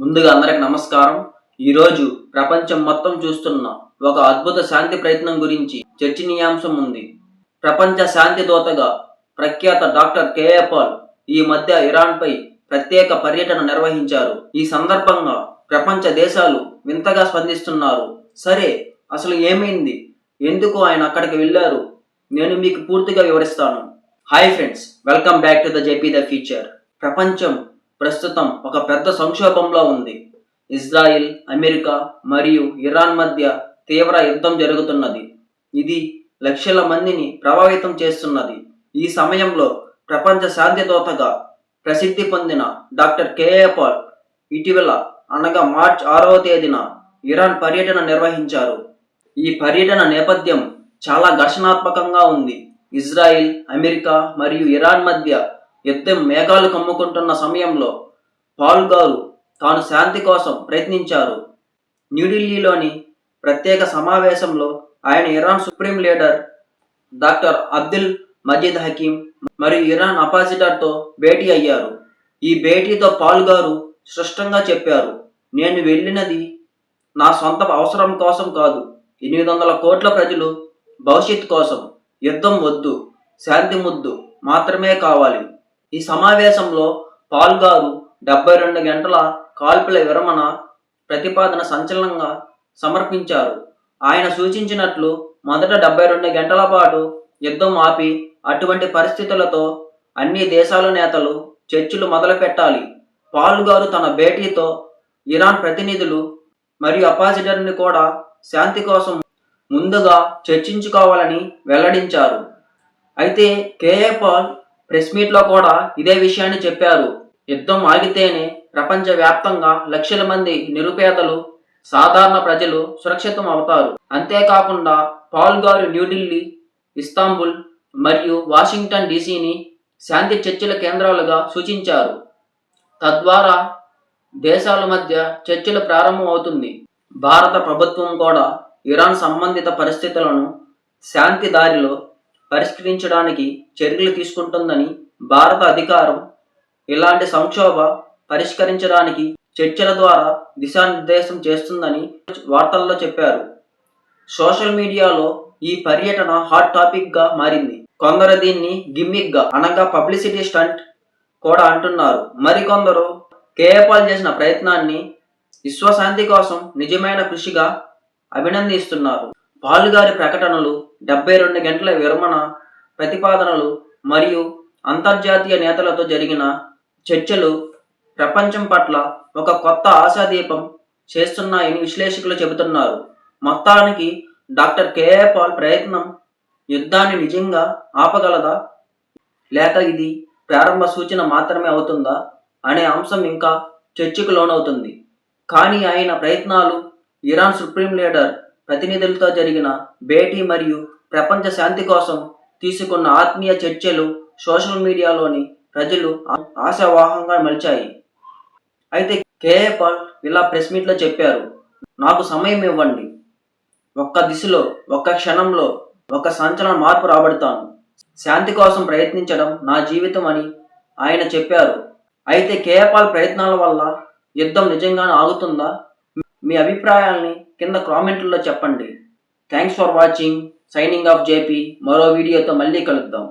ముందుగా అందరికి నమస్కారం. ఈరోజు ప్రపంచం మొత్తం చూస్తున్న ఒక అద్భుత శాంతి ప్రయత్నం గురించి చర్చనీయాంశం ఉంది. ప్రపంచ శాంతి దూతగా ప్రఖ్యాత డాక్టర్ కేఏ పాల్ ఈ మధ్య ఇరాన్పై ప్రత్యేక పర్యటన నిర్వహించారు. ఈ సందర్భంగా ప్రపంచ దేశాలు వింతగా స్పందిస్తున్నారు. సరే, అసలు ఏమైంది? ఎందుకు ఆయన అక్కడికి వెళ్ళారు? నేను మీకు పూర్తిగా వివరిస్తాను. Hi friends, welcome back to the JP the future. ప్రపంచం ప్రస్తుతం ఒక పెద్ద సంక్షోభంలో ఉంది. ఇజ్రాయిల్, అమెరికా మరియు ఇరాన్ మధ్య తీవ్ర యుద్ధం జరుగుతున్నది. ఇది లక్షల మందిని ప్రభావితం చేస్తున్నది. ఈ సమయంలో ప్రపంచ శాంతి దూతగా ప్రసిద్ధి పొందిన డాక్టర్ కేఏ పాల్ ఇటీవల అనగా మార్చి 6వ తేదీన ఇరాన్ పర్యటన నిర్వహించారు. ఈ పర్యటన నేపథ్యం చాలా ఘర్షణాత్మకంగా ఉంది. ఇజ్రాయిల్, అమెరికా మరియు ఇరాన్ మధ్య యుద్ధం మేఘాలు కమ్ముకుంటున్న సమయంలో పాల్ గారు తాను శాంతి కోసం ప్రయత్నించారు. న్యూఢిల్లీలోని ప్రత్యేక సమావేశంలో ఆయన Iran supreme leader doctor Abdul Majid Hakim మరియు ఇరాన్ అంబాసిడర్తో భేటీ అయ్యారు. ఈ భేటీతో పాల్ గారు స్పష్టంగా చెప్పారు, నేను వెళ్ళినది నా సొంత అవసరం కోసం కాదు. 800 కోట్ల ప్రజలు భవిష్యత్ కోసం యుద్ధం వద్దు, శాంతి ముద్దు మాత్రమే కావాలి. ఈ సమావేశంలో పాల్ గారు 72 గంటల కాల్పుల విరమణ ప్రతిపాదన సంచలనంగా సమర్పించారు. ఆయన సూచించినట్లు మొదట 72 గంటల పాటు యుద్ధం ఆపి అటువంటి పరిస్థితులతో అన్ని దేశాల నేతలు చర్చలు మొదలుపెట్టాలి. పాల్ గారు తన భేటీతో ఇరాన్ ప్రతినిధులు మరియు అంబాసిడర్ని కూడా శాంతి కోసం ముందుగా చర్చించుకోవాలని వెల్లడించారు. అయితే కేఏ పాల్ ప్రెస్ మీట్లో కూడా ఇదే విషయాన్ని చెప్పారు. యుద్ధం ఆగితేనే ప్రపంచవ్యాప్తంగా లక్షల మంది నిరుపేదలు, సాధారణ ప్రజలు సురక్షితం అవుతారు. అంతేకాకుండా పాల్ గారు న్యూఢిల్లీ, ఇస్తాంబుల్ మరియు వాషింగ్టన్ డీసీని శాంతి చర్చల కేంద్రాలుగా సూచించారు. తద్వారా దేశాల మధ్య చర్చలు ప్రారంభం అవుతుంది. భారత ప్రభుత్వం కూడా ఇరాన్ సంబంధిత పరిస్థితులను శాంతి దారిలో పరిష్కరించడానికి చర్యలు తీసుకుంటుందని, భారత అధికారం ఇలాంటి సంక్షోభ పరిష్కరించడానికి చర్చల ద్వారా దిశానిర్దేశం చేస్తుందని వార్తల్లో చెప్పారు. సోషల్ మీడియాలో ఈ పర్యటన హాట్ టాపిక్ గా మారింది. కొందరు దీన్ని గిమ్మిక్ గా అనగా పబ్లిసిటీ స్టంట్ కూడా అంటున్నారు. మరికొందరు కేఏ పాల్ చేసిన ప్రయత్నాన్ని విశ్వశాంతి కోసం నిజమైన కృషిగా అభినందిస్తున్నారు. పాల్ గారి ప్రకటనలు, 72 గంటల విరమణ ప్రతిపాదనలు మరియు అంతర్జాతీయ నేతలతో జరిగిన చర్చలు ప్రపంచం పట్ల ఒక కొత్త ఆశాదీపం చేస్తున్నాయని విశ్లేషకులు చెబుతున్నారు. మొత్తానికి డాక్టర్ కేఏ పాల్ ప్రయత్నం యుద్ధాన్ని నిజంగా ఆపగలదా, లేక ఇది ప్రారంభ సూచన మాత్రమే అవుతుందా అనే అంశం ఇంకా చర్చకు లోనవుతుంది. కానీ ఆయన ప్రయత్నాలు, ఇరాన్ సుప్రీం లీడర్ ప్రతినిధులతో జరిగిన భేటీ మరియు ప్రపంచ శాంతి కోసం తీసుకున్న ఆత్మీయ చర్చలు సోషల్ మీడియాలోని ప్రజలు ఆశావాహంగా మలిచాయి. అయితే కేఏ పాల్ ఇలా ప్రెస్ మీట్లో చెప్పారు, నాకు సమయం ఇవ్వండి. ఒక్క దిశలో, ఒక్క క్షణంలో ఒక సంచలన మార్పు రాబడతాను. శాంతి కోసం ప్రయత్నించడం నా జీవితం అని ఆయన చెప్పారు. అయితే కేఏ పాల్ ప్రయత్నాల వల్ల యుద్ధం నిజంగానే ఆగుతుందా? మీ అభిప్రాయాల్ని కింద కామెంట్లలో చెప్పండి. Thanks for watching. Signing off JP. మరో వీడియోతో మళ్ళీ కలుద్దాం.